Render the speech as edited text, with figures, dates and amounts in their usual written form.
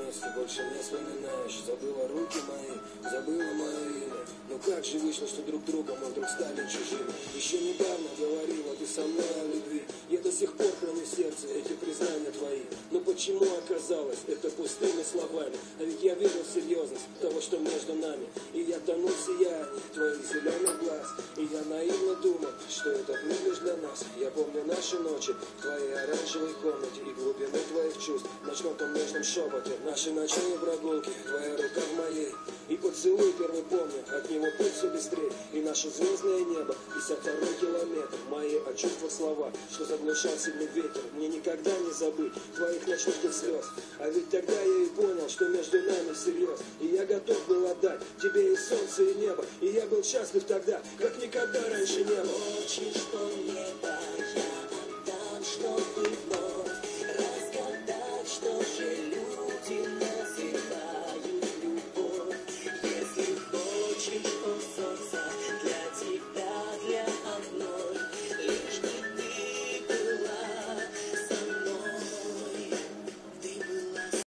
вместе, больше не вспоминаешь. Забыла руки мои, забыла мое имя. Но как же вышло, что друг друга мы вдруг стали чужими? Еще недавно говорила ты со мной о любви. Я до сих пор храню в сердце эти признания твои. Но почему оказалось это пустыми словами? А ведь я верил в серьезность того, что между нами. И я тонул в сиянии твоих зеленых глаз. И я наивно думал, что этот мир лишь для нас. Я помню наши ночи в твоей оранжевой комнате и глубины твоих чувств в ночном том нежном шепоте. Наши ночные прогулки, твоя рука в моей. И поцелуй первый помню, от него путь все быстрее. И наше звездное небо, 52-й километр. Мои о чувствах слова, что заглушал сильный ветер. Мне никогда не забыть твоих ночных слез. А ведь тогда я и понял, что между нами всерьез. И я готов был отдать тебе и солнце, и небо. И я был счастлив тогда, как никогда раньше не был. Хочешь, что мне я отдам, чтобы вновь